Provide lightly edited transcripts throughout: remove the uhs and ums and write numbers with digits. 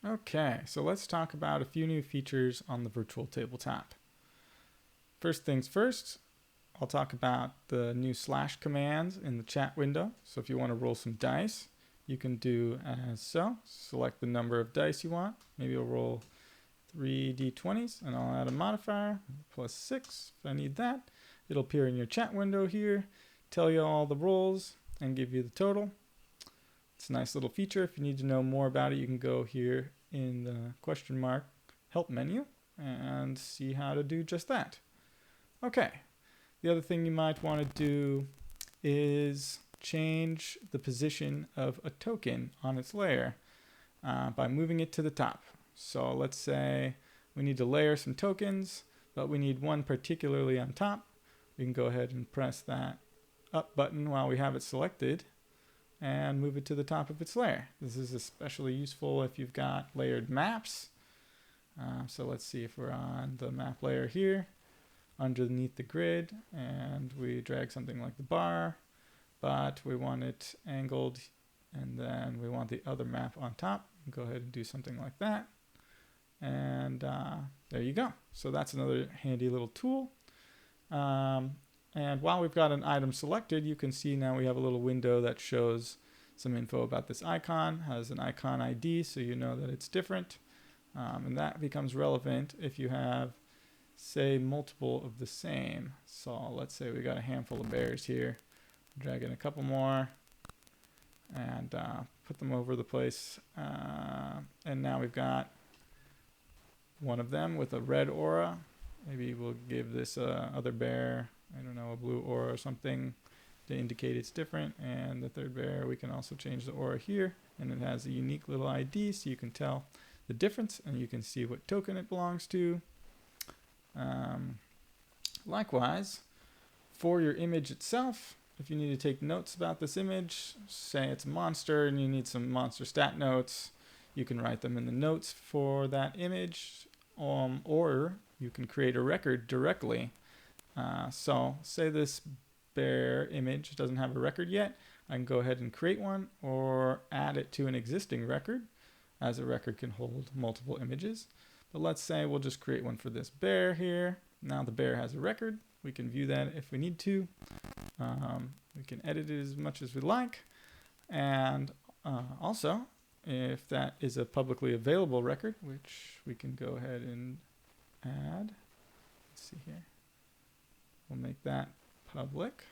Okay, so let's talk about a few new features on the virtual tabletop. First things first, I'll talk about the new slash commands in the chat window. So if you want to roll some dice, you can do as so. Select the number of dice you want. Maybe I'll roll 3d20s and I'll add a modifier, +6 if I need that. It'll appear in your chat window here, tell you all the rolls, and give you the total. It's a nice little feature. If you need to know more about it, you can go here in the question mark help menu and see how to do just that. Okay, the other thing you might want to do is change the position of a token on its layer by moving it to the top. So let's say we need to layer some tokens, but we need one particularly on top. We can go ahead and press that up button while we have it selected and move it to the top of its layer. This is especially useful if you've got layered maps. So let's see if we're on the map layer here, underneath the grid, and we drag something like the bar, but we want it angled, and then we want the other map on top. Go ahead and do something like that. And there you go. So that's another handy little tool. And while we've got an item selected, you can see now we have a little window that shows some info about this icon, has an icon ID, so you know that it's different. And that becomes relevant if you have, say, multiple of the same. So let's say we got a handful of bears here. Drag in a couple more and put them over the place. And now we've got one of them with a red aura. Maybe we'll give this other bear, I don't know, a blue aura or something to indicate it's different. And the third bear, we can also change the aura here, and it has a unique little ID, so you can tell the difference and you can see what token it belongs to. Likewise, for your image itself, if you need to take notes about this image, say it's a monster and you need some monster stat notes, you can write them in the notes for that image, or you can create a record directly. So say this bear image doesn't have a record yet, I can go ahead and create one or add it to an existing record, as a record can hold multiple images. But let's say we'll just create one for this bear here. Now the bear has a record. We can view that if we need to. We can edit it as much as we like. And also, if that is a publicly available record, which we can go ahead and add. Let's see here. We'll make that public.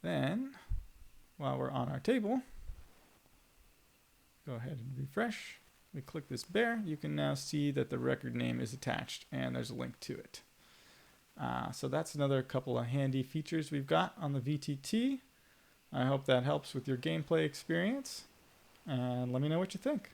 Then, while we're on our table, go ahead and refresh. We click this bear. You can now see that the record name is attached and there's a link to it. So that's another couple of handy features we've got on the VTT. I hope that helps with your gameplay experience, and let me know what you think.